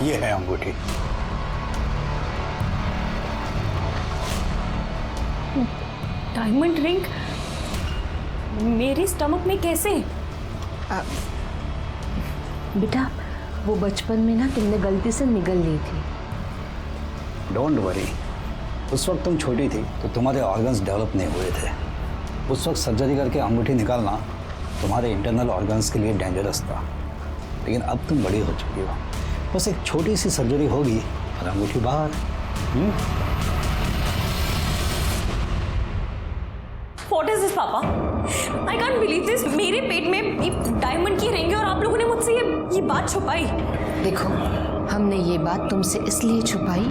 ये है अंगूठी। डायमंड रिंग मेरे स्टमक में कैसे? बेटा वो बचपन में ना तुमने गलती से निगल ली थी। डोंट वरी, उस वक्त तुम छोटी थी तो तुम्हारे ऑर्गन्स डेवलप नहीं हुए थे। उस वक्त सर्जरी करके अंगूठी निकालना तुम्हारे इंटरनल ऑर्गन्स के लिए डेंजरस था, लेकिन अब तुम बड़ी हो चुकी हो। बस एक छोटी सी सर्जरी होगी और अंगूठी बाहर। What is this, पापा? I can't believe this. मेरे पेट में ये डायमंड की रिंग है और आप लोगों ने मुझसे ये बात छुपाई। देखो हमने ये बात तुमसे इसलिए छुपाई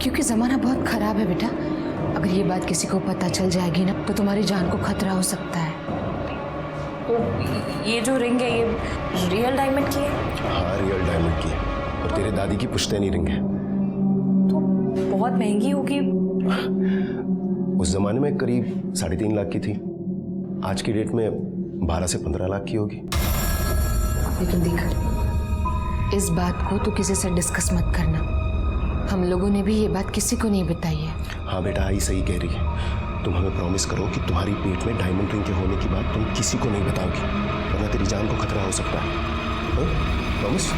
क्योंकि ज़माना बहुत ख़राब है बेटा। अगर ये बात किसी को पता चल जाएगी ना तो तुम्हारी जान को खतरा हो सकता है। तो ये जो रिंग है ये रियल डायमंड की है? हाँ रियल डायमंड की है और तेरे दादी की पुश्तैनी रिंग है। तो बहुत महंगी होगी। उस जमाने में करीब 3.5 लाख की थी, आज की डेट में 12 से 15 लाख की होगी। लेकिन देख इस बात को तो किसी से डिस्कस मत करना। हम लोगों ने भी ये बात किसी को नहीं बताई है। हाँ बेटा आई सही कह रही है। तुम हमें प्रॉमिस करो कि तुम्हारी पेट में डायमंड रिंग के होने की बात तुम किसी को नहीं बताओगी, वरना तेरी जान को खतरा हो सकता है। प्रॉमिस?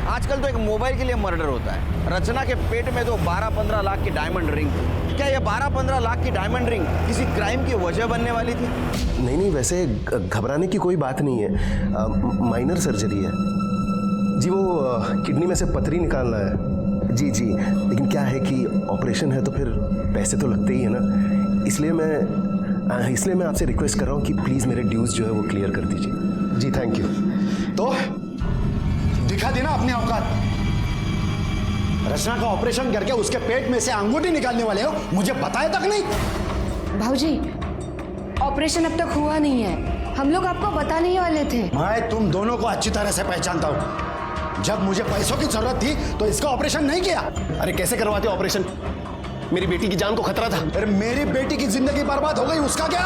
आजकल तो एक मोबाइल के लिए मर्डर होता है। रचना के पेट में तो 12-15 लाख की डायमंड रिंग। क्या ये 12-15 लाख की डायमंड रिंग किसी क्राइम की वजह बनने वाली थी? नहीं वैसे घबराने की कोई बात नहीं है। माइनर सर्जरी है जी, वो किडनी में से पथरी निकालना है। जी जी, लेकिन क्या है कि ऑपरेशन है तो फिर पैसे तो लगते ही है ना, इसलिए मैं आपसे रिक्वेस्ट कर रहा हूँ कि प्लीज़ मेरे ड्यूज जो है वो क्लियर कर दीजिए। जी थैंक यू। तो दिखा देना अपनी औकात। रचना का ऑपरेशन करके उसके पेट में से अंगूठी निकालने वाले हो, मुझे बताया तक नहीं। भाऊजी ऑपरेशन अब तक हुआ नहीं है, हम लोग आपको बताने ही वाले थे। मैं तुम दोनों को अच्छी तरह से पहचानता हूँ। जब मुझे पैसों की जरूरत थी तो इसका ऑपरेशन नहीं किया। अरे कैसे करवाते ऑपरेशन? मेरी बेटी की जान को खतरा था। अरे मेरी बेटी की जिंदगी बर्बाद हो गई, उसका क्या?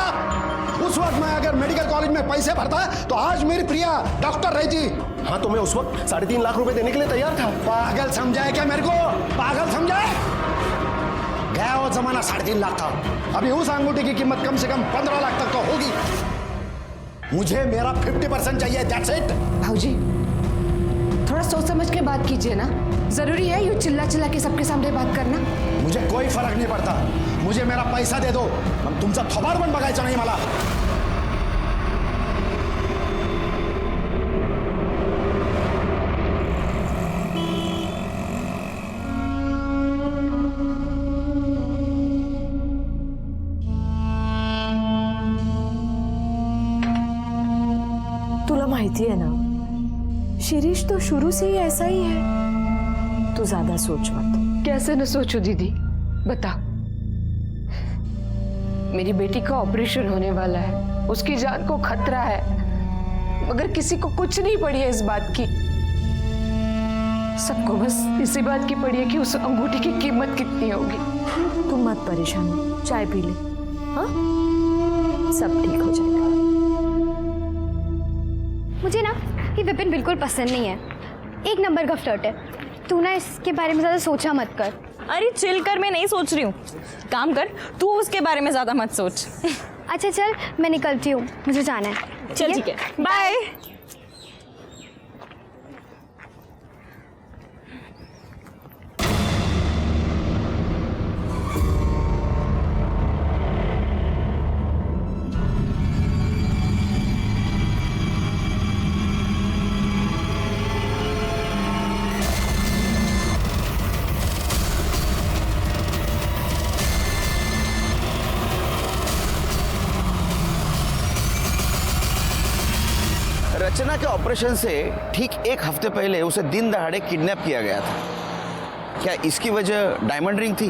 उस वक्त मैं अगर मेडिकल कॉलेज में पैसे भरता तो आज मेरी प्रिया डॉक्टर रहती। हाँ तो मैं उस वक्त 3.5 लाख रुपए देने के लिए तैयार था। पागल समझाए क्या मेरे को? पागल समझाए? गया वो जमाना 3.5 लाख था। अभी उस अंगूठी की कीमत कम से कम 15 लाख तक तो होगी। मुझे मेरा 50% चाहिए, दैट्स इट। भाऊजी थोड़ा सोच समझ के बात कीजिए ना, जरूरी है यूं चिल्ला चिल्ला के सबके सामने बात करना? मुझे कोई फर्क नहीं पड़ता, मुझे मेरा पैसा दे दो, मग तुमचा थोबाड पण बघायचा नाही मला। तुला माहिती है ना शिरीष तो शुरू से ही ऐसा ही है। तू ज्यादा सोच मत। कैसे न सोचो दीदी, बता। मेरी बेटी का ऑपरेशन होने वाला है, उसकी जान को खतरा है, मगर किसी को कुछ नहीं पड़ी है इस बात की। सबको बस इसी बात की पड़ी है कि उस अंगूठी की कीमत कितनी होगी। तुम मत परेशान हो, चाय पी ले। हाँ सब ठीक हो जाएगा। मुझे ना ये विपिन बिल्कुल पसंद नहीं है, एक नंबर का फ्लर्ट है। तू ना इसके बारे में ज़्यादा सोचा मत कर। अरे चिल कर, मैं नहीं सोच रही हूँ। काम कर, तू उसके बारे में ज़्यादा मत सोच। अच्छा चल मैं निकलती हूँ, मुझे जाना है। चल ठीक है, बाय। रचना के ऑपरेशन से ठीक 1 हफ्ते पहले उसे दिन दहाड़े किडनैप किया गया था। क्या इसकी वजह डायमंड रिंग थी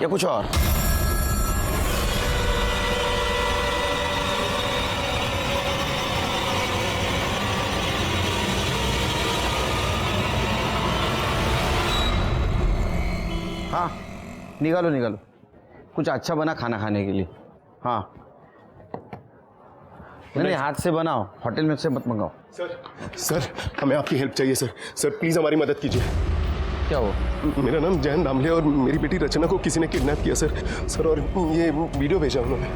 या कुछ और? हाँ निकालो निकालो, कुछ अच्छा बना खाना खाने के लिए। हाँ नहीं हाथ से बनाओ, होटल में से मत मंगाओ। सर हमें आपकी हेल्प चाहिए सर। सर प्लीज़ हमारी मदद कीजिए। क्या हुआ? मेरा नाम जयन दामले और मेरी बेटी रचना को किसी ने किडनैप किया सर। सर और ये वीडियो भेजा उन्होंने।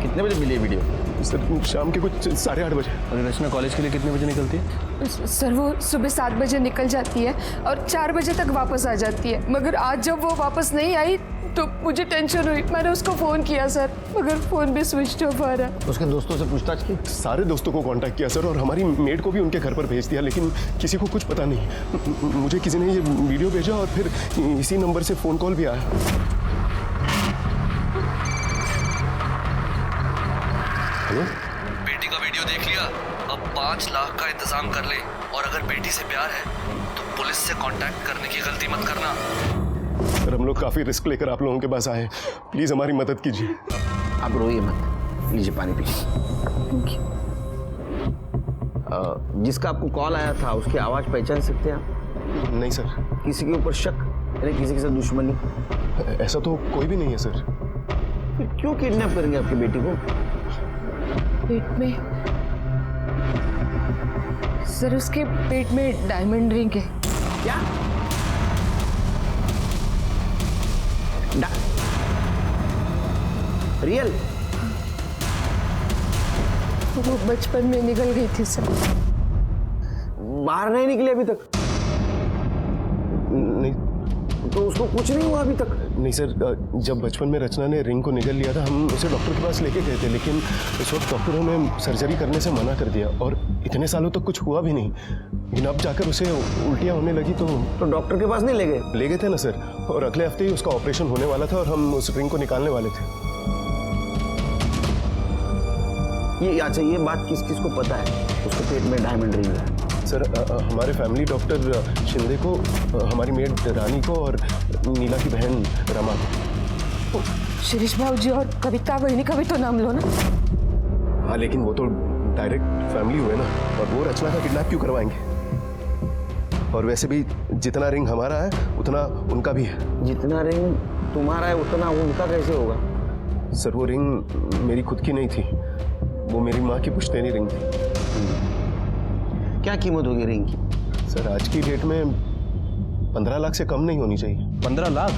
कितने बजे मिली वीडियो? सर शाम के कुछ 8:30 बजे। और रचना कॉलेज के लिए कितने बजे निकलती है? सर वो सुबह 7 बजे निकल जाती है और 4 बजे तक वापस आ जाती है, मगर आज जब वो वापस नहीं आई तो मुझे टेंशन हुई। मैंने उसको फ़ोन किया सर, मगर फ़ोन भी स्विच ऑफ आ रहा। उसके दोस्तों से पूछताछ की? सारे दोस्तों को कांटेक्ट किया सर और हमारी मेड को भी उनके घर पर भेज दिया, लेकिन किसी को कुछ पता नहीं। मुझे किसी ने ये वीडियो भेजा और फिर इसी नंबर से फ़ोन कॉल भी आया। बेटी का वीडियो देख लिया, अब 5 लाख का इंतजाम कर ले, और अगर बेटी से प्यार है तो पुलिस से कांटेक्ट करने की गलती मत करना। सर हम लोग काफ़ी रिस्क लेकर आप लोगों के पास आए हैं, प्लीज़ हमारी मदद कीजिए। आप रोइए मत, लीजिए पानी पीजिए। जिसका आपको कॉल आया था उसकी आवाज़ पहचान सकते हैं आप? नहीं सर। किसी के ऊपर शक यानी किसी के साथ दुश्मनी? ऐसा तो कोई भी नहीं है सर। फिर क्यों किडनैप करेंगे आपकी बेटी को? पेट में सर, उसके पेट में डायमंड रिंग है। क्या? रियल? वो बचपन में निकल गई थी सर। बाहर नहीं निकले अभी तक? नहीं तो उसको कुछ नहीं हुआ अभी तक? नहीं सर, जब बचपन में रचना ने रिंग को निगल लिया था हम उसे डॉक्टर के पास लेके गए थे, लेकिन उस वक्त डॉक्टरों ने सर्जरी करने से मना कर दिया और इतने सालों तक कुछ हुआ भी नहीं। लेकिन अब जाकर उसे उल्टियाँ होने लगी तो डॉक्टर के पास नहीं ले गए? ले गए थे ना सर, और अगले हफ्ते ही उसका ऑपरेशन होने वाला था और हम उस रिंग को निकालने वाले थे। ये अच्छा, ये बात किस किस को पता है उसके पेट में डायमंड रिंग है? सर हमारे फैमिली डॉक्टर शिंदे को, हमारी मेड रानी को और नीला की बहन रमा को। शिरीष भाऊ जी और कविता बहनी का भी तो नाम लो ना। हाँ लेकिन वो तो डायरेक्ट फैमिली हुए ना, और वो रचना का किडनैप क्यों करवाएंगे? और वैसे भी जितना रिंग हमारा है उतना उनका भी है। जितना रिंग तुम्हारा है उतना उनका कैसे होगा? सर वो रिंग मेरी खुद की नहीं थी, वो मेरी माँ की पुश्तैनी रिंग थी। क्या कीमत होगी रिंग की? सर आज की डेट में 15 लाख से कम नहीं होनी चाहिए। 15 लाख?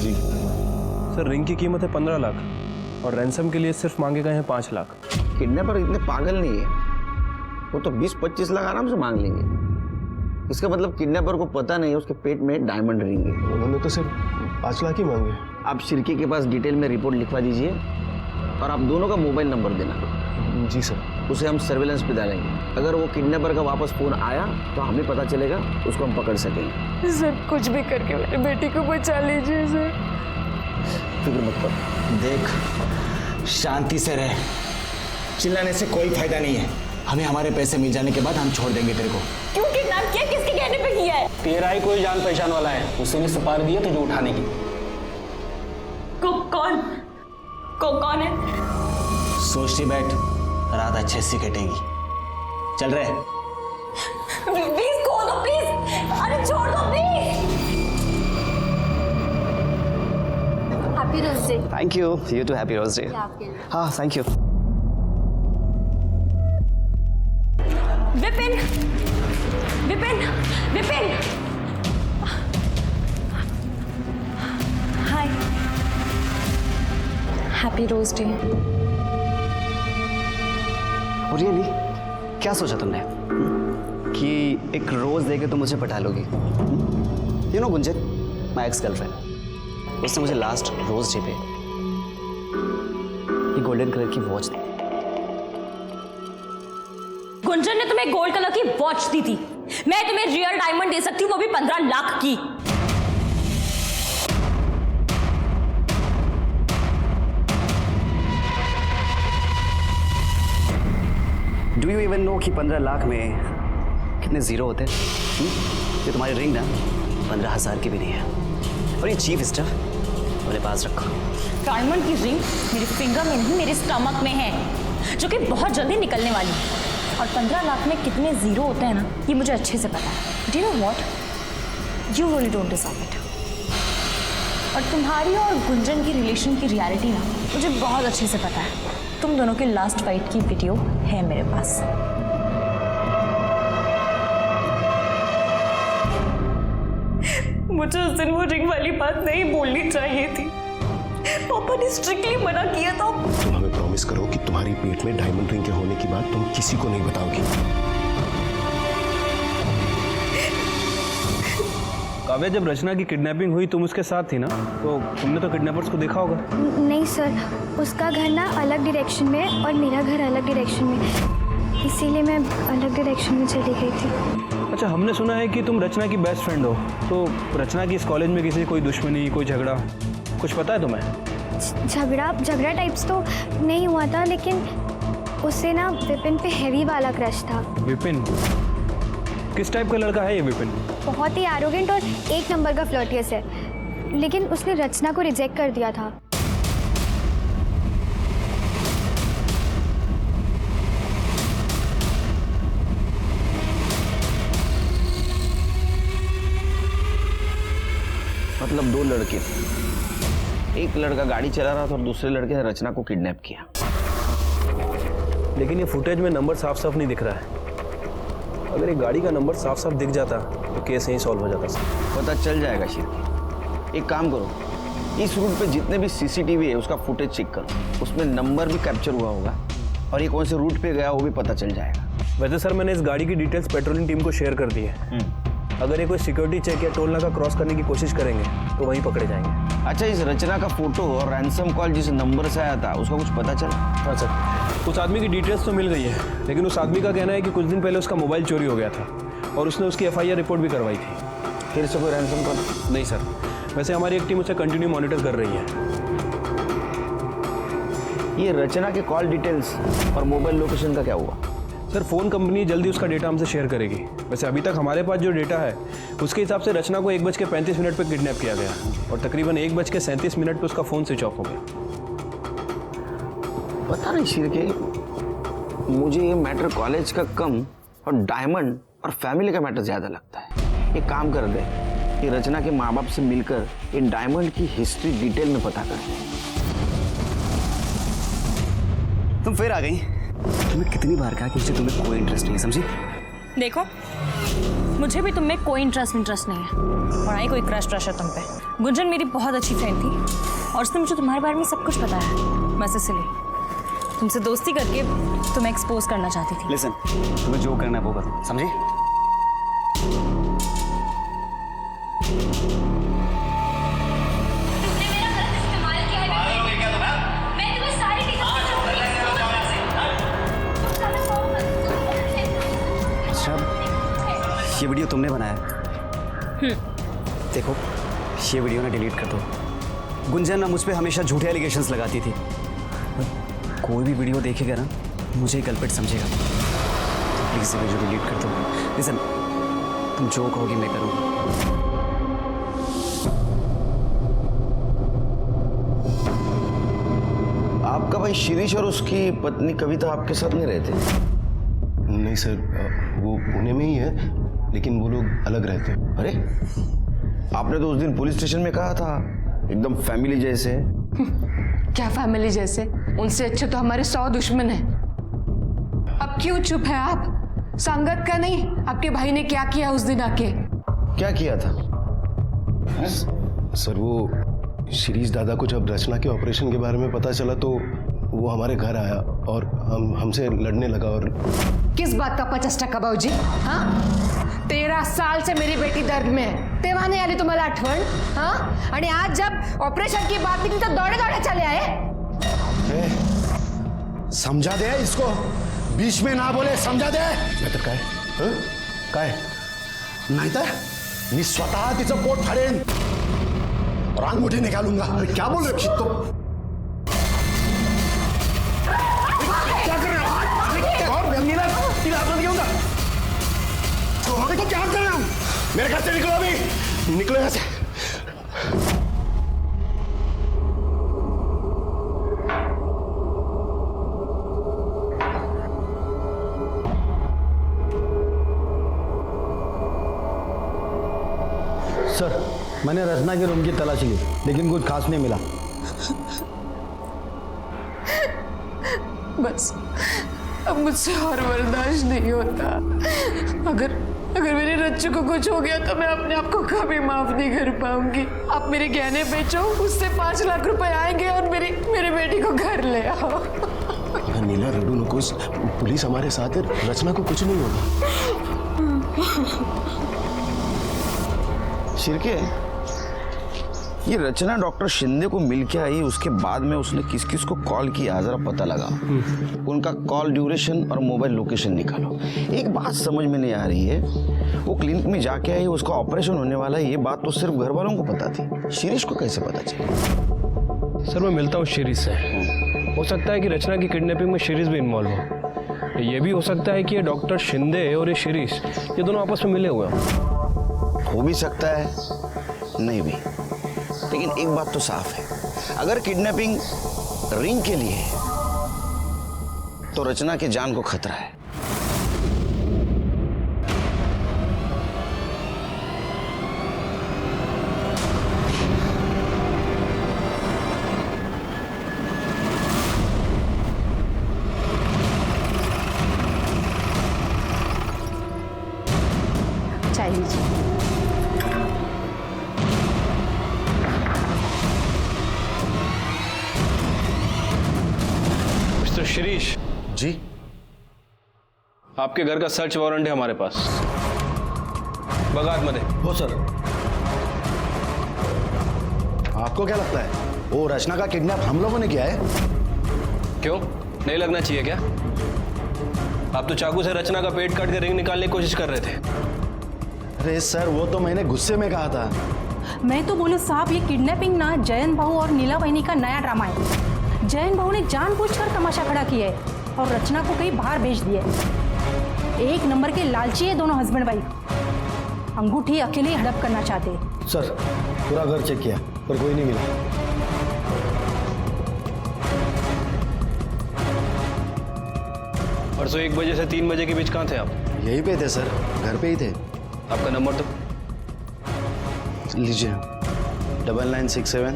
जी सर रिंग की कीमत है 15 लाख और रैंसम के लिए सिर्फ मांगे गए हैं 5 लाख। किडनैपर इतने पागल नहीं है, वो तो 20-25 लाख आराम से मांग लेंगे। इसका मतलब किडनैपर को पता नहीं है उसके पेट में डायमंड रिंग है। उन्होंने तो सिर्फ 5 लाख ही मांगे। आप शिरके के पास डिटेल में रिपोर्ट लिखवा दीजिए और आप दोनों का मोबाइल नंबर देना। जी सर। उसे हम सर्विलेंस पे डालेंगे। अगर वो किडनैपर का वापस फोन आया तो हमें पता चलेगा, उसको हम पकड़ सकेंगे। सर कुछ भी करके मेरी बेटी को बचा लीजिए सर। फिक्र मत कर। देख शांति से रह, चिल्लाने से कोई फायदा नहीं है। हमें हमारे पैसे मिल जाने के बाद हम छोड़ देंगे तेरे को। क्यों किडनैप किया? किसके कहने पे किया है? तेरा ही कोई जान पहचान वाला है, उसी ने सुपारी दी है तुझे उठाने की। कौन है? सोचती बैठ, रात अच्छे से कटेगी। चल रहे। प्लीज खोल दो प्लीज। अरे छोड़ दो please. Happy rose day. Thank you, you too happy rose day. हाँ thank you. Vipin, Vipin, Vipin. Hi. Happy rose day. Really क्या सोचा तुमने कि एक रोज देके तुम मुझे पटा लोगी? You know Gunjan, my ex girlfriend, उसने मुझे लास्ट रोज डे पे ये गोल्डन कलर की वॉच दी। गुंजन ने तुम्हें गोल्ड कलर की वॉच दी थी। मैं तुम्हें रियल डायमंड दे सकती हूँ, वो भी 15 लाख की। डू यू इवन नो कि 15 लाख में कितने जीरो होते हैं? ये तुम्हारी रिंग ना 15,000 की भी नहीं है, और ये चीफ स्टफ अपने पास रखो। डायमंड की रिंग मेरे फिंगर में नहीं, मेरे स्टमक में है, जो कि बहुत जल्दी निकलने वाली है। और 15 लाख में कितने जीरो होते हैं ना, ये मुझे अच्छे से पता है। Do you know what? You really don't deserve it. और तुम्हारी और गुंजन की रिलेशन की रियलिटी ना मुझे बहुत अच्छे से पता है। तुम दोनों की लास्ट फाइट की वीडियो है मेरे पास। मुझे उस दिन वो रिंग वाली बात नहीं बोलनी चाहिए थी। पापा ने स्ट्रिक्टली मना किया था। तुम हमें प्रॉमिस करो कि तुम्हारी पेट में डायमंड रिंग के होने की बात तुम किसी को नहीं बताओगी। काव्या, जब रचना की किडनैपिंग हुई तुम उसके साथ थी ना, तो तुमने तो किडनैपर्स को देखा होगा। नहीं सर, उसका घर ना अलग डायरेक्शन में है और मेरा घर अलग डायरेक्शन में, इसीलिए मैं अलग डायरेक्शन में चली गई थी। अच्छा, हमने सुना है कि तुम रचना की बेस्ट फ्रेंड हो, तो रचना की इस कॉलेज में किसी कोई दुश्मनी, कोई झगड़ा, कुछ पता है तुम्हें? झगड़ा टाइप्स तो नहीं हुआ था, लेकिन उससे ना विपिन पे हैवी वाला क्रश था। विपिन? किस टाइप का लड़का है ये विपिन? बहुत ही एरोगेंट और एक नंबर का फ्लर्टियस है, लेकिन उसने रचना को रिजेक्ट कर दिया था। मतलब दो लड़के थे, एक लड़का गाड़ी चला रहा था और दूसरे लड़के ने रचना को किडनैप किया। लेकिन ये फुटेज में नंबर साफ साफ नहीं दिख रहा है। अगर ये गाड़ी का नंबर साफ साफ दिख जाता तो केस यहीं सॉल्व हो जाता सर। पता चल जाएगा शिरकी। एक काम करो, इस रूट पे जितने भी सीसीटीवी है उसका फुटेज चेक करो, उसमें नंबर भी कैप्चर हुआ होगा और ये कौन से रूट पे गया वो भी पता चल जाएगा। वैसे सर, मैंने इस गाड़ी की डिटेल्स पेट्रोलिंग टीम को शेयर कर दी है। अगर ये कोई सिक्योरिटी चेक या टोल नाका क्रॉस करने की कोशिश करेंगे तो वहीं पकड़े जाएंगे। अच्छा, इस रचना का फोटो और रैंसम कॉल जिस नंबर से आया था उसका कुछ पता चला? हाँ सर, उस आदमी की डिटेल्स तो मिल गई है, लेकिन उस आदमी का कहना है कि कुछ दिन पहले उसका मोबाइल चोरी हो गया था और उसने उसकी FIR रिपोर्ट भी करवाई थी। फिर से कोई रैंसम कॉल? नहीं सर, वैसे हमारी एक टीम उसे कंटिन्यू मॉनिटर कर रही है। ये रचना के कॉल डिटेल्स और मोबाइल लोकेशन का क्या हुआ? सर, फ़ोन कंपनी जल्दी उसका डेटा हमसे शेयर करेगी। वैसे अभी तक हमारे पास जो डेटा है उसके हिसाब से रचना को 1:35 पर किडनैप किया गया और तकरीबन 1:37 पर उसका फ़ोन स्विच ऑफ हो गया। पता नहीं शिरके, मुझे ये मैटर कॉलेज का कम और डायमंड और फैमिली का मैटर ज़्यादा लगता है। एक काम कर दे, ये रचना के माँ बाप से मिलकर ये डायमंड की हिस्ट्री डिटेल में पता कर दे। तुम फिर आ गई। तुम्हें कितनी बार कहा कि मुझे तुम्हें कोई इंटरेस्ट नहीं है, समझी? देखो, मुझे भी तुम में कोई इंटरेस्ट नहीं है और आई कोई क्रश है तुम पे। गुंजन मेरी बहुत अच्छी फ्रेंड थी और उसने मुझे तुम्हारे बारे में सब कुछ बताया। बस इसलिए तुमसे दोस्ती करके तुम्हें एक्सपोज करना चाहती थी। लिसन, तुम्हें जो करना है वो करो, समझी? ये वीडियो तुमने बनाया? देखो, ये वीडियो ना डिलीट कर दो। गुंजन ना मुझ पे हमेशा झूठे एलिगेशंस लगाती थी। कोई भी वीडियो देखेगा ना मुझे ही कल्प्रिट समझेगा। तो प्लीज़ ये वीडियो डिलीट कर दो। लिसन, तुम जो कहोगी मैं करूँगा। आपका भाई शिरीष और उसकी पत्नी कविता आपके साथ नहीं रहते? नहीं सर, वो पुणे में ही है, लेकिन वो लोग अलग रहते हैं। अरे, आपने तो उस दिन पुलिस स्टेशन में कहा था एकदम फैमिली जैसे। क्या फैमिली जैसे? उनसे अच्छे तो हमारे 100 दुश्मन हैं। अब क्यों चुप है आप? संगत का नहीं, आपके भाई ने क्या किया उस दिन आके? क्या किया था? सर, वो शिरीष दादा को जब रचना के ऑपरेशन के बारे में पता चला तो वो हमारे घर आया और हमसे लड़ने लगा। और किस बात का 50% बाबूजी? हाँ, 13 साल से मेरी बेटी दर्द में है, तेव्हा नहीं आली तुम्हाला आठवण? हाँ, आणि आज जब ऑपरेशन की बात निकली तो दौड़े दौड़े चले आए। समझा दे इसको, बीच में ना बोले, समझा दे। नाहीतर काय? काय? नाहीतर मी स्वतः तिचं पोट फाडेन और अंगूठी निकालूंगा। अरे क्या बोल रहे हो तुम? क्या कर रहे हो? तो क्या कर रहे हो? मेरे घर से निकलो अभी, निकलो यहाँ से। सर, मैंने रचना के रूम की तलाशी ली, लेकिन कुछ खास नहीं मिला। बस अब मुझसे और बर्दाश्त नहीं होता। अगर मेरी रच्चू को कुछ हो गया तो मैं अपने आप को कभी माफ नहीं कर पाऊंगी। आप मेरे गहने बेचो, उससे 5 लाख रुपए आएंगे और मेरी बेटी को घर ले आओ। नीला रेडू नुकुस, पुलिस हमारे साथ है, रचना को कुछ नहीं होगा। शिर्के, ये रचना डॉक्टर शिंदे को मिल के आई, उसके बाद में उसने किस किस को कॉल किया जरा पता लगा। उनका कॉल ड्यूरेशन और मोबाइल लोकेशन निकालो। एक बात समझ में नहीं आ रही है, वो क्लिनिक में जाके आई, उसका ऑपरेशन होने वाला है, ये बात तो सिर्फ घर वालों को पता थी, शिरीष को कैसे पता चला? सर मैं मिलता हूँ शिरीष से। हो सकता है कि रचना की किडनैपिंग में शिरीष भी इन्वॉल्व हो। ये भी हो सकता है कि ये डॉक्टर शिंदे और ये शिरीष, ये दोनों आपस में मिले हुए हैं। हो भी सकता है, नहीं भी। लेकिन एक बात तो साफ है, अगर किडनैपिंग रिंग के लिए है तो रचना की जान को खतरा है। चाय लीजिए। मिस्टर शिरीष जी, आपके घर का सर्च वारंट है हमारे पास, बगात मध्ये। हो सर। आपको क्या लगता है वो रचना का किडनैप हम लोगों ने किया है? क्यों, नहीं लगना चाहिए क्या? आप तो चाकू से रचना का पेट काट के रिंग निकालने की कोशिश कर रहे थे। अरे सर, वो तो मैंने गुस्से में कहा था। मैं तो बोलूं साहब, ये किडनैपिंग ना जयन भाऊ और नीला बहनी का नया ड्रामा है। जयन भाऊ ने जानबूझकर तमाशा खड़ा किया है और रचना को कहीं बाहर भेज दिया है। एक नंबर के लालची है दोनों हस्बैंड वाइफ। अंगूठी अकेले ही हड़प करना चाहते हैं। सर, पूरा घर चेक किया पर कोई नहीं मिला। परसों 1 बजे से 3 बजे के बीच कहाँ थे आप? यहीं पे थे सर, घर पे ही थे। आपका नंबर तो लीजिए, 9967।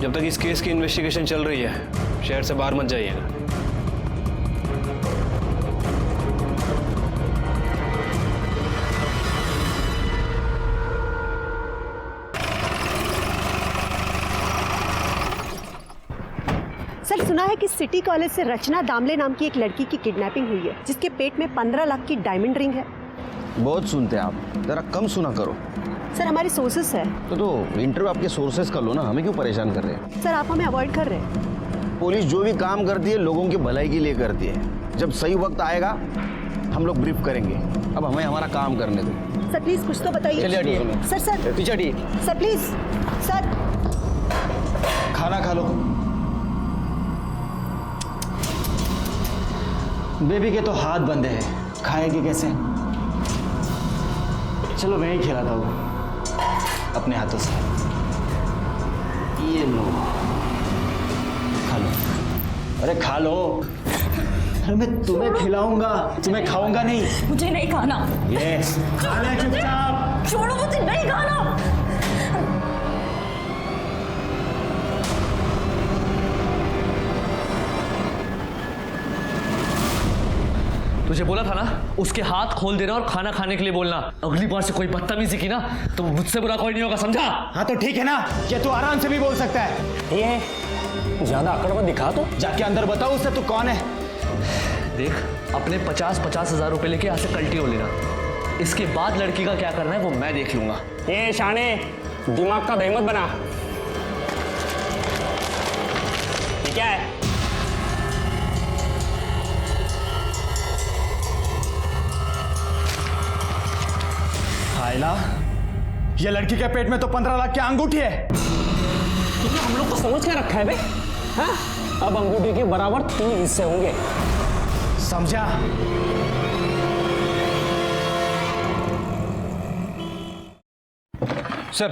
जब तक इस केस की इन्वेस्टिगेशन चल रही है शहर से बाहर मत जाइएगा। सर सुना है कि सिटी कॉलेज से रचना दामले नाम की एक लड़की की किडनैपिंग हुई है, जिसके पेट में 15 लाख की डायमंड रिंग है। बहुत सुनते हैं आप, जरा कम सुना करो। सर हमारे सोर्सेस है। तो इंटरव्यू आपके सोर्सेस कर लो ना, हमें क्यों परेशान कर रहे हैं? सर आप हमें अवॉइड कर रहे हैं। पुलिस जो भी काम करती है लोगों की भलाई के लिए करती है। जब सही वक्त आएगा हम लोग ब्रीफ करेंगे, अब हमें हमारा काम करने दो। सर प्लीज कुछ तो बताइए। चलिए हटिए। सर पीछे हटिए। Sir please sir. खाना खा लो। बेबी के तो हाथ बंधे हैं, खाएगी कैसे? चलो मैं ही खिलाता हूँ अपने हाथों से। ये लो, खा लो। अरे खा लो। अरे मैं तुम्हें खिलाऊंगा, तुम्हें खाऊंगा नहीं। मुझे नहीं खाना। ये खा ले चुपचाप। छोड़ो, मुझे नहीं खाना। तुझे बोला था ना उसके हाथ खोल देना और खाना खाने के लिए बोलना। अगली बार से कोई बदतमीजी की ना तो मुझसे बुरा कोई नहीं होगा, समझा? हाँ तो ठीक है ना, ये तू आराम से भी बोल सकता है। ये ज्यादा अकड़ मत दिखा, तो जाके अंदर बताओ उससे तू कौन है। देख, अपने 50-50 हजार रुपए लेके यहाँ से कल्टी हो लेना। इसके बाद लड़की का क्या करना है वो मैं देख लूंगा। ये शाने, दिमाग का बेमत बना। ये क्या है? ये लड़की के पेट में तो 15 लाख की अंगूठी है। हम लोग को समझ के रखा है बे? हाँ? अब अंगूठी के बराबर 3 हिस्से होंगे, समझा? सर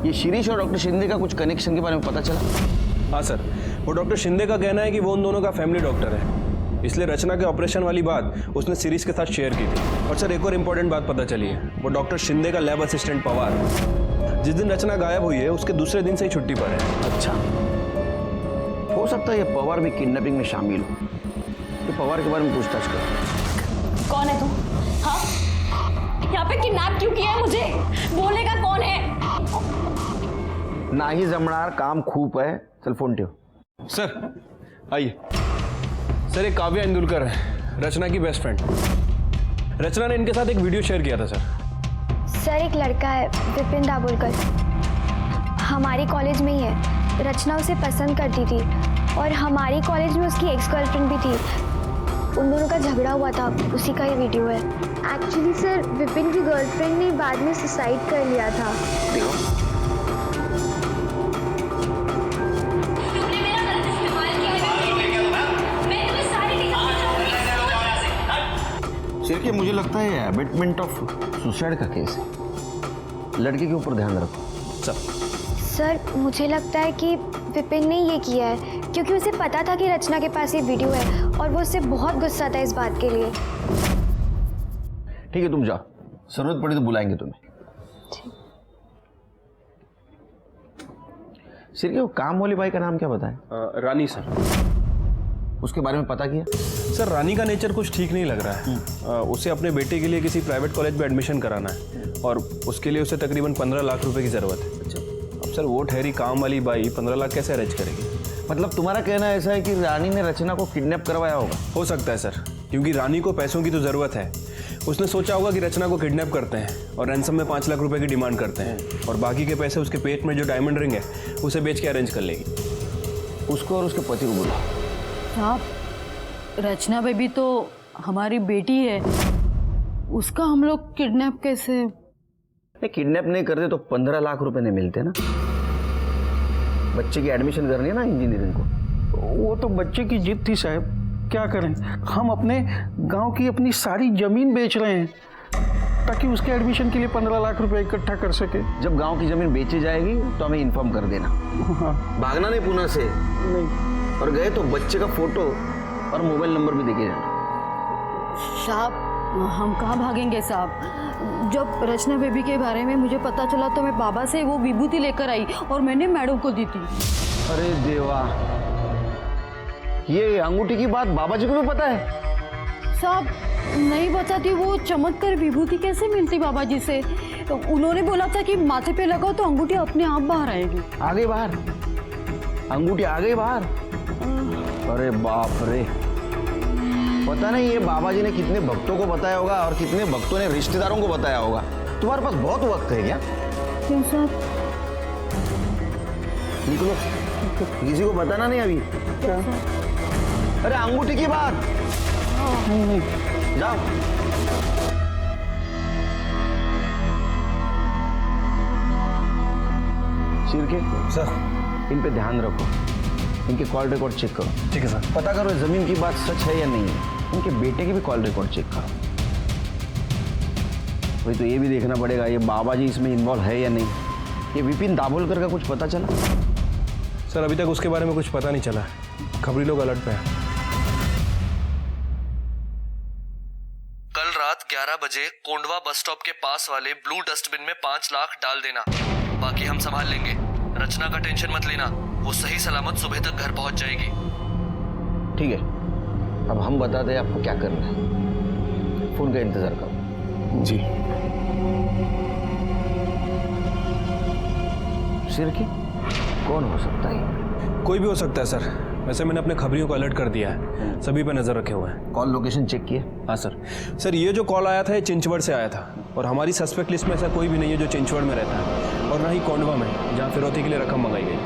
ये शिरीष और डॉक्टर शिंदे का कुछ कनेक्शन के बारे में पता चला? हाँ सर, वो डॉक्टर शिंदे का कहना है कि वो उन दोनों का फैमिली डॉक्टर है इसलिए रचना के ऑपरेशन वाली बात उसने सीरीज के साथ शेयर की थी। और सर एक और इम्पोर्टेंट बात पता चली है, वो डॉक्टर शिंदे का लैब असिस्टेंट पवार जिस दिन रचना गायब हुई है उसके दूसरे दिन से ही छुट्टी पर है। अच्छा, हो सकता है ये पवार भी किडनैपिंग में शामिल हो। तो पवार के बारे में पूछताछ कर। कौन है तू? हाँ, यहाँ पे किडनैप क्यों किया है मुझे? बोलेगा कौन है? नाही जमणार, काम खूप है, चल फोन ठेव। सर आइए। सर एक काव्या इंदुलकर है, रचना की बेस्ट फ्रेंड। रचना ने इनके साथ एक वीडियो शेयर किया था सर एक लड़का है विपिन दाभोलकर, हमारी कॉलेज में ही है। रचना उसे पसंद करती थी और हमारी कॉलेज में उसकी एक्स गर्लफ्रेंड भी थी। उन दोनों का झगड़ा हुआ था, उसी का ये वीडियो है। एक्चुअली सर विपिन की गर्लफ्रेंड ने बाद में सुसाइड कर लिया था। सिर्फ मुझे लगता है एबेटमेंट ऑफ सुसाइड का केस है। लड़के के ऊपर ध्यान रखो। सर मुझे लगता है कि विपिन ने ये किया है क्योंकि उसे पता था कि रचना के पास ये वीडियो है और वो उससे बहुत गुस्सा था इस बात के लिए। ठीक है तुम जाओ, जरूरत पड़ी तो बुलाएंगे तुम्हें। सिर्फ वो काम वाली बाई का नाम क्या बताएं? रानी सर। उसके बारे में पता किया? सर रानी का नेचर कुछ ठीक नहीं लग रहा है। उसे अपने बेटे के लिए किसी प्राइवेट कॉलेज में एडमिशन कराना है और उसके लिए उसे तकरीबन 15 लाख रुपए की ज़रूरत है। अच्छा, अब सर वो ठहरी काम वाली बाई 15 लाख कैसे अरेंज करेगी? मतलब तुम्हारा कहना ऐसा है कि रानी ने रचना को किडनैप करवाया होगा? हो सकता है सर, क्योंकि रानी को पैसों की तो ज़रूरत है। उसने सोचा होगा कि रचना को किडनैप करते हैं और रैंसम में 5 लाख रुपए की डिमांड करते हैं और बाकी के पैसे उसके पेट में जो डायमंड रिंग है उसे बेच के अरेंज कर लेगी। उसको और उसके पति को बुला। साहब रचना बेबी तो हमारी बेटी है, उसका हम लोग किडनैप कैसे? किडनैप नहीं करते तो 15 लाख रुपए नहीं मिलते ना। बच्चे की एडमिशन करनी है ना इंजीनियरिंग को। वो तो बच्चे की जिद थी साहब, क्या करें। हम अपने गांव की अपनी सारी जमीन बेच रहे हैं ताकि उसके एडमिशन के लिए 15 लाख रुपए इकट्ठा कर सके। जब गांव की जमीन बेची जाएगी तो हमें इन्फॉर्म कर देना। भागना नहीं पुणे से। नहीं। और गए तो बच्चे का फोटो और मोबाइल नंबर भी देके जाना। साहब हम कहाँ भागेंगे साहब। जब रचना बेबी के बारे में मुझे पता चला तो मैं बाबा से वो विभूति लेकर आई और मैंने मैडम को दी थी। अरे देवा, ये अंगूठी की बात बाबा जी को भी पता है? साहब नहीं बताती, वो चमत्कार विभूति कैसे मिलती बाबा जी से? तो उन्होंने बोला था कि माथे पे लगाओ तो अंगूठी अपने आप बाहर आएगी। आ गई बाहर? अंगूठी आ गई बाहर? अरे बाप रे, पता नहीं ये बाबा जी ने कितने भक्तों को बताया होगा और कितने भक्तों ने रिश्तेदारों को बताया होगा। तुम्हारे पास बहुत वक्त है क्या? क्यों साहब? निकलो, किसी को बताना नहीं अभी। अरे अंगूठी की बात। जाओ। शिरके सर, इन पे ध्यान रखो, इनके कॉल रिकॉर्ड चेक करो। ठीक है सर। पता करो जमीन की बात सच है या नहीं है। इनके बेटे की भी कॉल रिकॉर्ड चेक करो। वही तो ये भी देखना पड़ेगा ये बाबा जी इसमें इन्वॉल्व है या नहीं। ये विपिन दाभोलकर का कुछ पता चला? सर अभी तक उसके बारे में कुछ पता नहीं चला। खबरी लोग अलर्ट पे हैं। कल रात 11 बजे कोंडवा बस स्टॉप के पास वाले ब्लू डस्टबिन में 5 लाख डाल देना, बाकी हम संभाल लेंगे। रचना का टेंशन मत लेना, वो सही सलामत सुबह तक घर पहुंच जाएगी। ठीक है, अब हम बताते हैं आपको क्या करना है। फोन का इंतजार करो। जी। शिरकी कौन हो सकता है? कोई भी हो सकता है सर। वैसे मैंने अपने खबरियों को अलर्ट कर दिया है, सभी पे नजर रखे हुए हैं। कॉल लोकेशन चेक किए? हाँ सर। सर ये जो कॉल आया था ये चिंचवड़ से आया था और हमारी सस्पेक्ट लिस्ट में ऐसा कोई भी नहीं है जो चिंचवड़ में रहता है और ना ही कोंडवा में जहाँ फिरौती के लिए रकम मंगाई गई।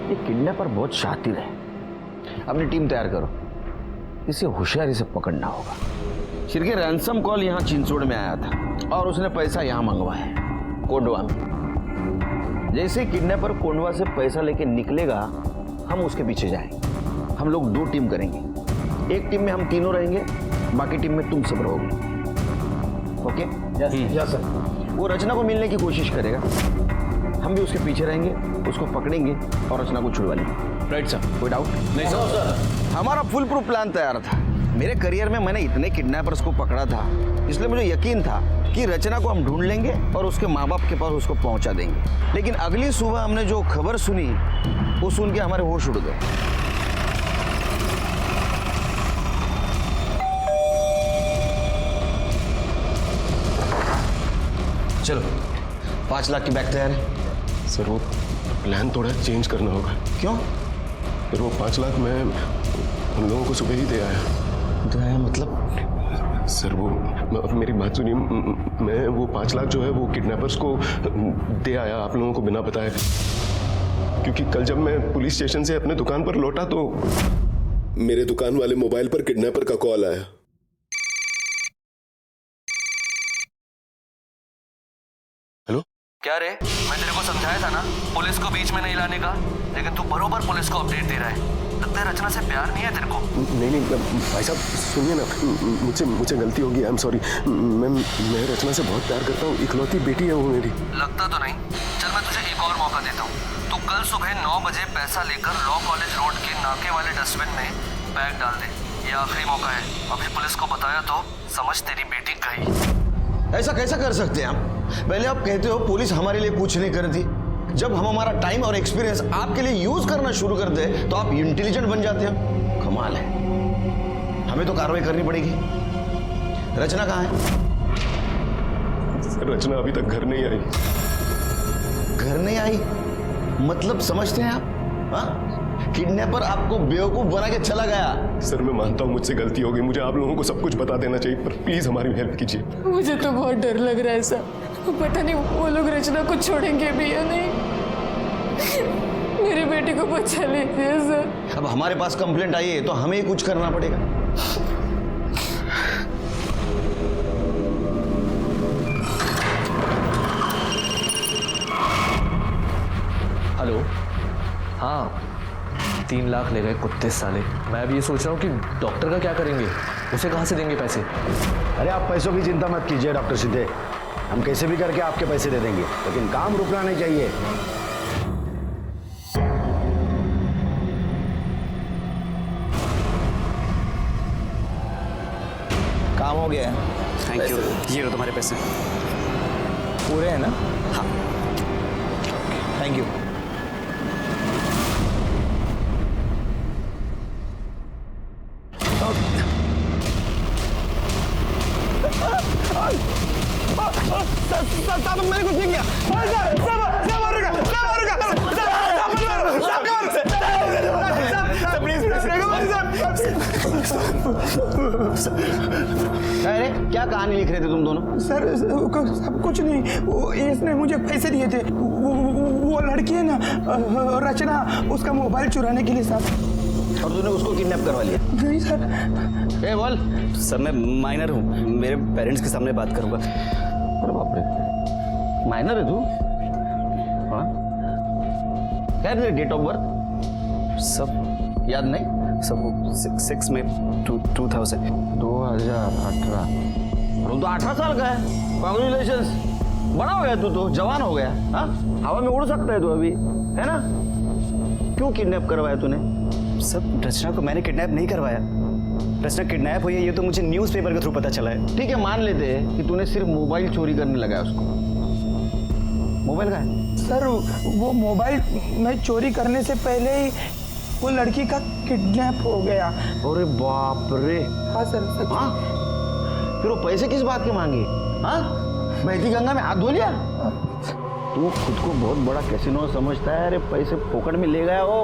ये किडनैपर बहुत शातिर है। अपनी टीम तैयार करो, इसे होशियारी से पकड़ना होगा। शिरके रैंसम कॉल यहाँ चिंचवड़ में आया था और उसने पैसा यहाँ मंगवाया कोंडवा में। जैसे किडनैपर कोंडवा से पैसा लेके निकलेगा हम उसके पीछे जाएंगे। हम लोग 2 टीम करेंगे। एक टीम में हम तीनों रहेंगे, बाकी टीम में तुम सब रहोगे। ओके? Yes sir. वो रचना को मिलने की कोशिश करेगा, हम भी उसके पीछे रहेंगे, उसको पकड़ेंगे और रचना को छुड़वा लेंगे। Right sir. कोई डाउट नहीं सर। हमारा फुल प्रूफ प्लान तैयार था। मेरे करियर में मैंने इतने किडनैपर्स को पकड़ा था, इसलिए मुझे यकीन था कि रचना को हम ढूंढ लेंगे और उसके माँ बाप के पास उसको पहुंचा देंगे। लेकिन अगली सुबह हमने जो खबर सुनी वो सुन के हमारे होश उड़ गए। चलो 5 लाख की बैग तैयार है। सर वो प्लान थोड़ा चेंज करना होगा। क्यों? फिर वो 5 लाख मैं उन लोगों को सुबह ही दे आया। दे आया मतलब? सर वो मेरी बात सुनिए, मैं वो 5 लाख जो है वो किडनैपर्स को दे आया आप लोगों को बिना बताए। क्योंकि कल जब मैं पुलिस स्टेशन से अपने दुकान पर लौटा तो मेरे दुकान वाले मोबाइल पर किडनैपर का कॉल आया। हेलो, क्या रे, मैं तेरे को समझाया था ना पुलिस को बीच में नहीं लाने का, लेकिन तू बरोबर पुलिस को अपडेट दे रहा है। लगता है रचना से प्यार नहीं है तेरे को। नहीं भाई साहब सुनिए ना, मुझे गलती होगी, आई एम सॉरी। मैं रचना से बहुत प्यार करता हूँ, इकलौती बेटी है वो मेरी। लगता तो नहीं। चल मैं तुझे एक और मौका देता हूँ। तू कल सुबह 9 बजे पैसा लेकर लॉ कॉलेज रोड के नाके वाले डस्टबिन में बैग डाल दे। ये आखिरी मौका है। अभी पुलिस को बताया तो समझ तेरी बेटी गई। ऐसा कैसा कर सकते हैं आप? पहले आप कहते हो पुलिस हमारे लिए कुछ नहीं करती, जब हम हमारा टाइम और एक्सपीरियंस आपके लिए यूज करना शुरू कर दे तो आप इंटेलिजेंट बन जाते हो। कमाल है। हमें तो कार्रवाई करनी पड़ेगी। रचना कहाँ है? सर रचना अभी तक घर नहीं आई। घर नहीं आई मतलब समझते हैं आप? हाँ? किडनैपर आपको बेवकूफ बना के चला गया। सर मैं मानता हूँ मुझसे गलती हो गई, मुझे आप लोगों को सब कुछ बता देना चाहिए, पर प्लीज हमारी हेल्प कीजिए। मुझे तो बहुत डर लग रहा है सर, पता नहीं वो लोग रचना को छोड़ेंगे भी या नहीं। मेरी बेटी को बचा लीजिए सर। अब हमारे पास कंप्लेंट आई है तो हमें ही कुछ करना पड़ेगा। हेलो, हाँ 3 लाख ले गए कुत्ते साले। मैं अब ये सोच रहा हूँ कि डॉक्टर का क्या करेंगे, उसे कहाँ से देंगे पैसे। अरे आप पैसों की चिंता मत कीजिए डॉक्टर सीधे, हम कैसे भी करके आपके पैसे दे देंगे, लेकिन काम रुकना नहीं चाहिए। काम हो गया। Thank you. ये लो तुम्हारे पैसे। पूरे हैं ना? हाँ। Thank you. मैंने कुछ नहीं किया। अरे क्या कहानी लिख रहे थे तुम दोनों? सर सब कुछ नहीं, वो इसने मुझे पैसे दिए थे, वो लड़की है ना रचना, उसका मोबाइल चुराने के लिए सर। और तूने उसको किडनैप करवा लिया? नहीं सर। ए बोल। सर मैं माइनर हूँ, मेरे पेरेंट्स के सामने बात करूँगा। अरे बाप रे, माइनर है तू? हाँ? क्या है तेरी डेट ऑफ बर्थ? सब याद नहीं? सब 6 में 2000। 2018। तू तो 18 साल का है। कांग्रेचुलेशंस, बड़ा हो गया तू तो, जवान हो गया। हाँ, हवा में उड़ सकता है तू अभी, है ना? क्यों किडनैप करवाया तूने? सब रचना को मैंने किडनैप नहीं करवाया। रचना किडनैप हुई है ये तो मुझे न्यूज़पेपर के थ्रू पता चला है। ठीक है, मान लेते हैं कि तूने सिर्फ मोबाइल चोरी करने लगा उसको। मोबाइल का है? सर वो मोबाइल मैं चोरी करने से पहले ही वो लड़की का किडनैप हो गया। अरे बाप रे। हाँ सर। हाँ? फिर वो पैसे किस बात के मांगे? हाँ? बहती गंगा में हाथ धो लिया? तू खुद को बहुत बड़ा कैसीनो समझता है। अरे पैसे पॉकेट में ले गया वो।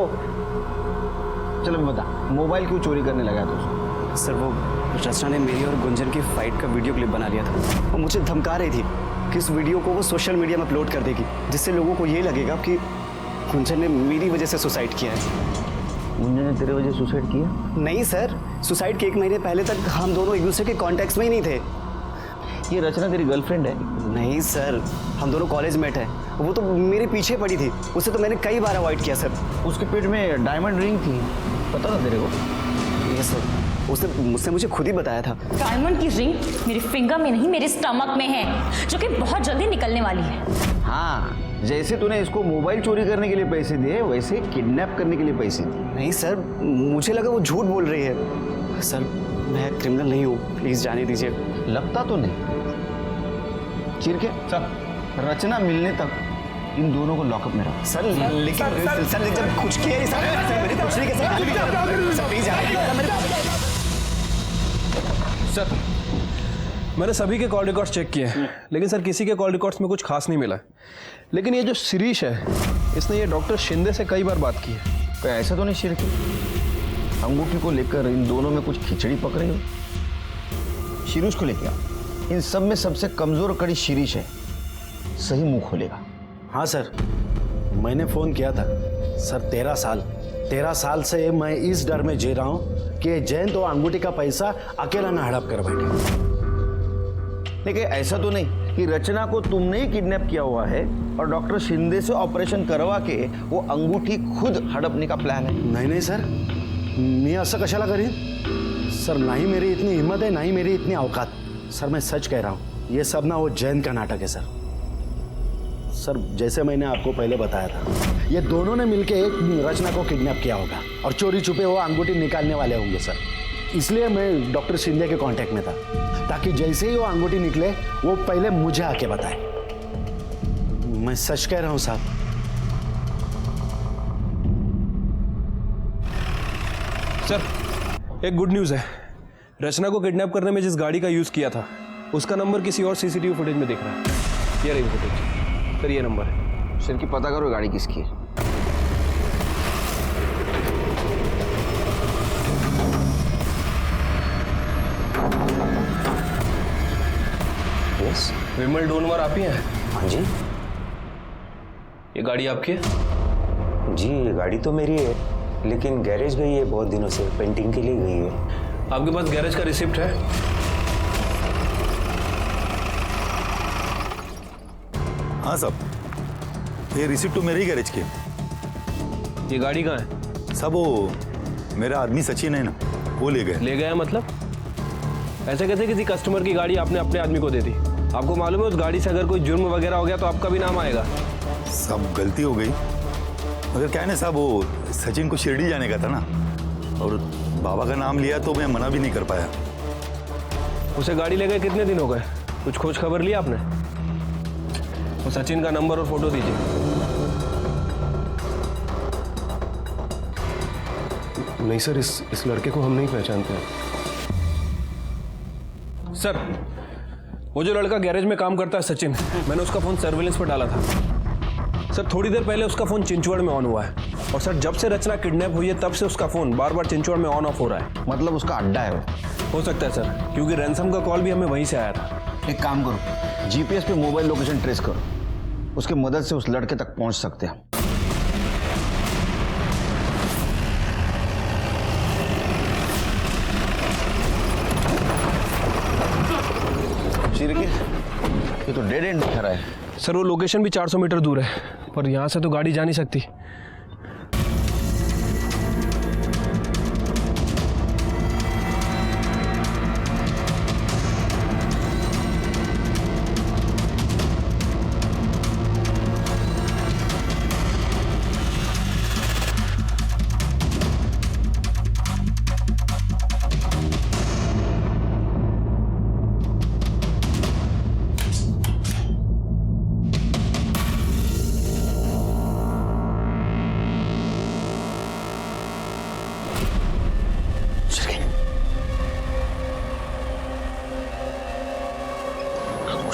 चलो बता, मोबाइल क्यों चोरी करने लगा तू? सर वो रचना ने मेरी और गुंजन की फाइट का वीडियो क्लिप बना लिया था। वो मुझे धमका रही थी कि इस वीडियो को वो सोशल मीडिया में अपलोड कर देगी, जिससे लोगों को ये लगेगा कि गुंजन ने मेरी वजह से सुसाइड किया है। गुंजन ने तेरे वजह से सुसाइड किया? नहीं सर, सुसाइड के 1 महीने पहले तक हम दोनों एक दूसरे के कॉन्टैक्ट्स में ही नहीं थे। ये रचना तेरी गर्लफ्रेंड है? नहीं सर, हम दोनों कॉलेज मेट हैं। वो तो मेरे पीछे पड़ी थी, उसे तो मैंने कई बार अवॉइड किया सर। उसके पेट में डायमंड रिंग थी, पता था तेरे को? ये सर, उसने मुझे खुद ही बताया था। डायमंड की रिंग मेरे फिंगर में नहीं, मेरे स्टमक में है, जो कि बहुत जल्दी निकलने वाली है। हाँ, जैसे तूने इसको मोबाइल चोरी करने के लिए पैसे दिए वैसे किडनैप करने के लिए पैसे दिए। नहीं सर, मुझे लगा वो झूठ बोल रही है। सर मैं क्रिमिनल नहीं हूँ, प्लीज़ जाने दीजिए। लगता तो नहीं। चिरके चल, रचना मिलने तक इन दोनों को लॉकअप में रखो। सर लेकिन सर जब कुछ किया नहीं सर, मैंने कुछ नहीं किया सर, प्लीज सर मैंने सभी के कॉल रिकॉर्ड्स चेक किए हैं, लेकिन सर किसी के कॉल रिकॉर्ड्स में कुछ खास नहीं मिला। लेकिन ये जो शिरीष है, इसने ये डॉक्टर शिंदे से कई बार बात की है। कोई ऐसा तो नहीं चिरके अंगूठी को लेकर इन दोनों में कुछ खिचड़ी पक रही हो? शिरीष को लेके आओ। इन सब में सबसे कमजोर कड़ी शिरीष है, सही मुंह खोलेगा। हाँ सर, मैंने फ़ोन किया था। सर 13 साल से मैं इस डर में जी रहा हूँ कि जयंत तो अंगूठी का पैसा अकेला ना हड़प कर बैठे। देखिए ऐसा तो नहीं कि रचना को तुमने ही किडनैप किया हुआ है और डॉक्टर शिंदे से ऑपरेशन करवा के वो अंगूठी खुद हड़पने का प्लान है। नहीं सर, मैं असं कशाला करीन? सर ना ही मेरी इतनी हिम्मत है, ना ही मेरी इतनी औकात। सर मैं सच कह रहा हूँ, ये सब ना वो जयंत का नाटक है सर। जैसे मैंने आपको पहले बताया था, ये दोनों ने मिलके एक रचना को किडनैप किया होगा और चोरी छुपे वो अंगूठी निकालने वाले होंगे सर। इसलिए मैं डॉक्टर शिंदे के कांटेक्ट में था, ताकि जैसे ही वो अंगूठी निकले वो पहले मुझे आके बताए। मैं सच कह रहा हूँ साहब। सर एक गुड न्यूज़ है, रचना को किडनैप करने में जिस गाड़ी का यूज़ किया था उसका नंबर किसी और सीसीटीवी फुटेज में दिख रहा है। ये रही फुटेज सर, ये नंबर है। सर की पता करो गाड़ी किसकी है। यस विमल डोनवर आप ही हैं? हाँ जी। ये गाड़ी आपकी है? जी गाड़ी तो मेरी है, लेकिन गैरेज गई है बहुत दिनों से, पेंटिंग के लिए गई है। आपके पास गैरेज का रिसिप्ट है? हाँ साहब, ये रिसिप्ट तो मेरे ही गैरेज की है। ये गाड़ी कहाँ है? सब वो मेरा आदमी सचिन है ना, वो ले गए। ले गया मतलब? ऐसे कैसे किसी कस्टमर की गाड़ी आपने अपने आदमी को दे दी? आपको मालूम है उस गाड़ी से अगर कोई जुर्म वगैरह हो गया तो आपका भी नाम आएगा। सब गलती हो गई, मगर क्या है ना साहब, वो सचिन को शिरडी जाने का था ना, और बाबा का नाम लिया तो मैं मना भी नहीं कर पाया। उसे गाड़ी ले गए कितने दिन हो गए? कुछ खोज खबर ली आपने? वो सचिन का नंबर और फोटो दीजिए। नहीं सर, इस लड़के को हम नहीं पहचानते हैं। सर वो जो लड़का गैरेज में काम करता है सचिन, मैंने उसका फोन सर्विलेंस पर डाला था सर। थोड़ी देर पहले उसका फोन चिंचवड़ में ऑन हुआ है, और सर जब से रचना किडनैप हुई है तब से उसका फोन बार बार चिंचवड़ में ऑन ऑफ हो रहा है। मतलब उसका अड्डा है वो? हो सकता है सर, क्योंकि रैंसम का कॉल भी हमें वहीं से आया था। एक काम करो, जीपीएस पे मोबाइल लोकेशन ट्रेस करो, उसकी मदद से उस लड़के तक पहुंच सकते हैं। ये तो डेड एंड दिखा रहा है। सर वो लोकेशन भी 400 मीटर दूर है, पर यहाँ से तो गाड़ी जा नहीं सकती।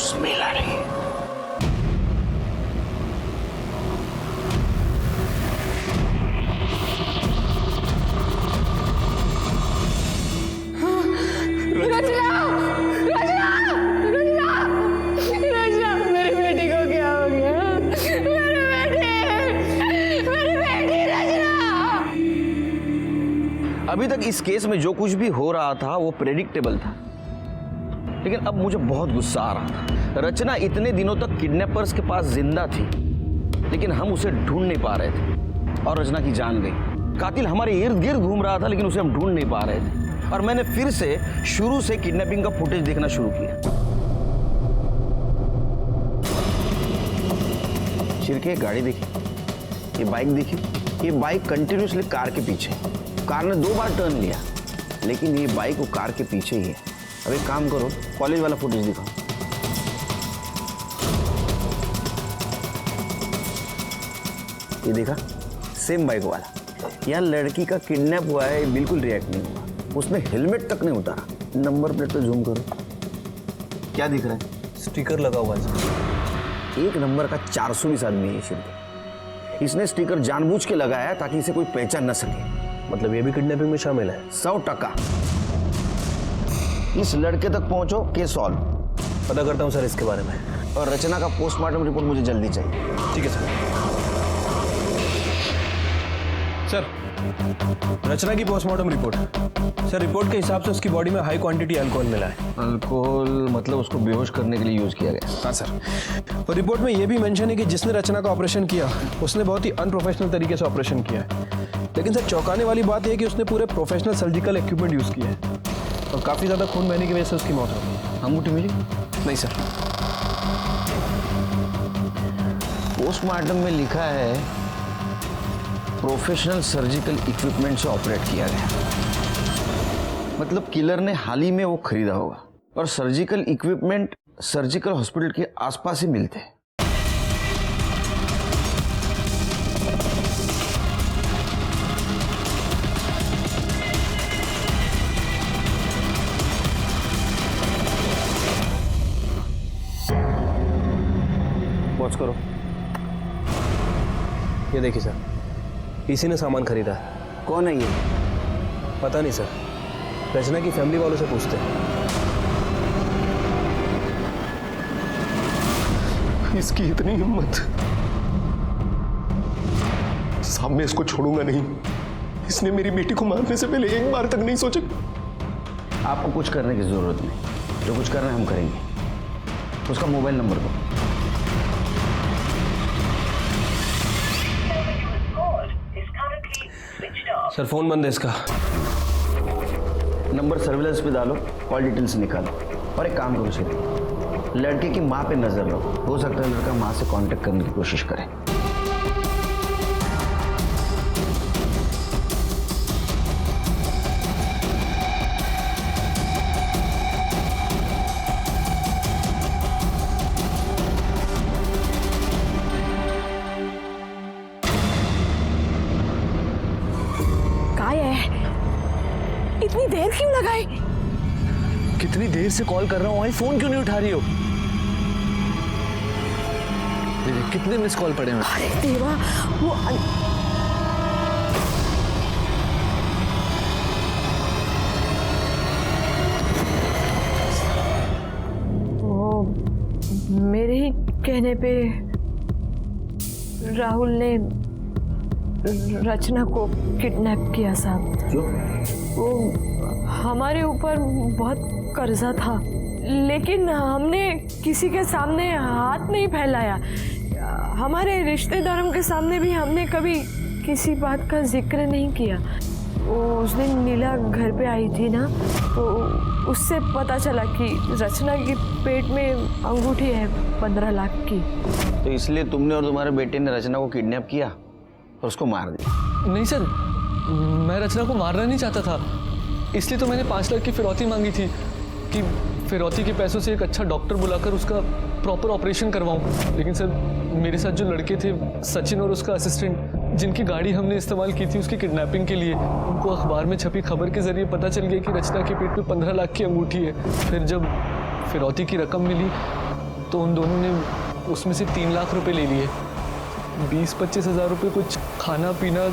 स्मेल आ रही है। मेरी बेटी को क्या हो गया? मेरी बेटी रचना। अभी तक इस केस में जो कुछ भी हो रहा था वो प्रेडिक्टेबल था, लेकिन अब मुझे बहुत गुस्सा आ रहा था। रचना इतने दिनों तक किडनैपर्स के पास जिंदा थी, लेकिन हम उसे ढूंढ नहीं पा रहे थे, और रचना की जान गई। कातिल हमारे इर्द गिर्द घूम रहा था, लेकिन उसे हम ढूंढ नहीं पा रहे थे, और मैंने फिर से शुरू से किडनैपिंग का फुटेज देखना शुरू किया। शिरके गाड़ी देखी, ये बाइक देखी, ये बाइक कंटिन्यूसली कार के पीछे। कार ने 2 बार टर्न लिया, लेकिन ये बाइक वो कार के पीछे ही है। अब एक काम करो, कॉलेज वाला फुटेज दिखाओ। ये देखा, सेम बाइक वाला। यहाँ लड़की का किडनैप हुआ है, बिल्कुल रिएक्ट नहीं हुआ, उसने हेलमेट तक नहीं उतारा। नंबर प्लेट पे जूम करो, क्या दिख रहा है? स्टिकर लगा हुआ है सर। 1 नंबर का 420 आदमी है शिरके। इसने स्टिकर जानबूझ के लगाया ताकि इसे कोई पहचान न सके। मतलब ये भी किडनैपिंग में शामिल है? 100%। इस लड़के तक पहुंचो, केस सॉल्व। पता करता हूँ सर इसके बारे में। और रचना का पोस्टमार्टम रिपोर्ट मुझे जल्दी चाहिए। ठीक है सर। सर, रचना की पोस्टमार्टम रिपोर्ट। सर, रिपोर्ट के हिसाब से उसकी बॉडी में हाई क्वांटिटी अल्कोहल मिला है। अल्कोहल मतलब उसको बेहोश करने के लिए यूज किया गया? हाँ सर। और रिपोर्ट में यह भी मेंशन है कि जिसने रचना का ऑपरेशन किया उसने बहुत ही अनप्रोफेशनल तरीके से ऑपरेशन किया है। लेकिन सर, चौंकाने वाली बात यह है कि उसने पूरे प्रोफेशनल सर्जिकल इक्विपमेंट यूज किया है और काफी ज्यादा खून बहने की वजह से उसकी मौत हो गई। अंगूठी मिली? नहीं सर। पोस्टमार्टम में लिखा है प्रोफेशनल सर्जिकल इक्विपमेंट से ऑपरेट किया गया। मतलब किलर ने हाल ही में वो खरीदा होगा। और सर्जिकल इक्विपमेंट सर्जिकल हॉस्पिटल के आसपास ही मिलते हैं। वॉच करो। ये देखिए सर, इसी ने सामान खरीदा है। कौन है ये? पता नहीं सर, रचना की फैमिली वालों से पूछते हैं। इसकी इतनी हिम्मत। साहब, मैं इसको छोड़ूंगा नहीं। इसने मेरी बेटी को मारने से पहले एक बार तक नहीं सोचा। आपको कुछ करने की जरूरत नहीं, जो कुछ करना है हम करेंगे। उसका मोबाइल नंबर दो। सर, फोन बंद है इसका। नंबर सर्विलेंस पे डालो, कॉल डिटेल्स निकालो। और एक काम करो सर, लड़के की माँ पे नजर रखो। हो सकता है लड़का माँ से कांटेक्ट करने की कोशिश करे। इतनी देर क्यों लगाई? कितनी देर से कॉल कर रहा हूँ, फोन क्यों नहीं उठा रही हो? कितने मिस कॉल पड़े हैं? अरे देवा, वो मेरे ही कहने पे राहुल ने रचना को किडनैप किया साहब। क्यों? वो हमारे ऊपर बहुत कर्जा था, लेकिन हमने किसी के सामने हाथ नहीं फैलाया। हमारे रिश्तेदारों के सामने भी हमने कभी किसी बात का जिक्र नहीं किया। वो उस दिन नीला घर पे आई थी ना, तो उससे पता चला कि रचना के पेट में अंगूठी है 15 लाख की। तो इसलिए तुमने और तुम्हारे बेटे ने रचना को किडनैप किया और उसको मार दिया? नहीं सर, मैं रचना को मारना नहीं चाहता था, इसलिए तो मैंने 5 लाख की फिरौती मांगी थी कि फिरौती के पैसों से एक अच्छा डॉक्टर बुलाकर उसका प्रॉपर ऑपरेशन करवाऊं। लेकिन सर, मेरे साथ जो लड़के थे, सचिन और उसका असिस्टेंट, जिनकी गाड़ी हमने इस्तेमाल की थी उसकी किडनैपिंग के लिए, उनको अखबार में छपी खबर के जरिए पता चल गया कि रचना के पेट में 15 लाख की अंगूठी है। फिर जब फिरौती की रकम मिली तो उन दोनों ने उसमें से 3 लाख रुपए ले लिए। 20-25 हज़ार रुपये कुछ खाना पीना,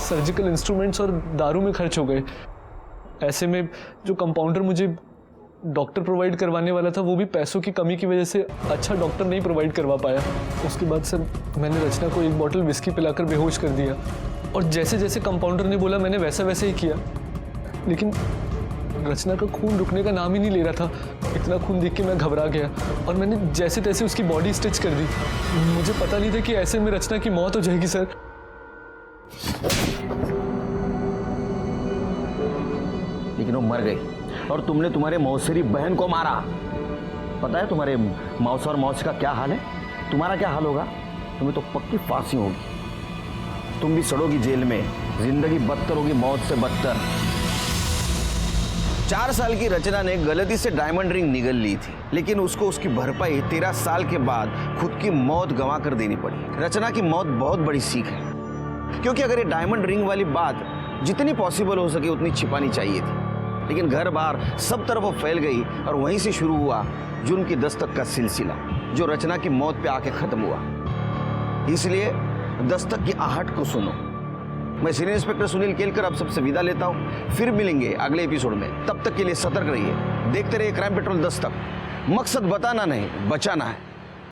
सर्जिकल इंस्ट्रूमेंट्स और दारू में खर्च हो गए। ऐसे में जो कंपाउंडर मुझे डॉक्टर प्रोवाइड करवाने वाला था, वो भी पैसों की कमी की वजह से अच्छा डॉक्टर नहीं प्रोवाइड करवा पाया। उसके बाद सर, मैंने रचना को 1 बॉटल विस्की पिलाकर बेहोश कर दिया और जैसे जैसे कंपाउंडर ने बोला मैंने वैसा वैसे ही किया। लेकिन रचना का खून रुकने का नाम ही नहीं ले रहा था। इतना खून देख के मैं घबरा गया और मैंने जैसे तैसे उसकी बॉडी स्टिच कर दी। मुझे पता नहीं था कि ऐसे में रचना की मौत हो जाएगी सर। लेकिन वो मर गई और तुमने तुम्हारे मौसेरी बहन को मारा। पता है तुम्हारे मौसा और मौसी का क्या हाल है? तुम्हारा क्या हाल होगा? तुम्हें तो पक्की फांसी होगी। तुम भी सड़ोगी जेल में, जिंदगी बदतर होगी मौत से बदतर। 4 साल की रचना ने गलती से डायमंड रिंग निगल ली थी, लेकिन उसको उसकी भरपाई 13 साल के बाद खुद की मौत गंवा कर देनी पड़ी। रचना की मौत बहुत बड़ी सीख है, क्योंकि अगर ये डायमंड रिंग वाली बात जितनी पॉसिबल हो सके उतनी छिपानी चाहिए थी, लेकिन घर बार सब तरफ वो फैल गई और वहीं से शुरू हुआ जुर्म की दस्तक का सिलसिला, जो रचना की मौत पे आके खत्म हुआ। इसलिए दस्तक की आहट को सुनो। मैं सीनियर इंस्पेक्टर सुनील केलकर आप सबसे विदा लेता हूं। फिर मिलेंगे अगले एपिसोड में। तब तक के लिए सतर्क रहिए, देखते रहिए क्राइम पेट्रोल दस्तक। मकसद बताना नहीं, बचाना है।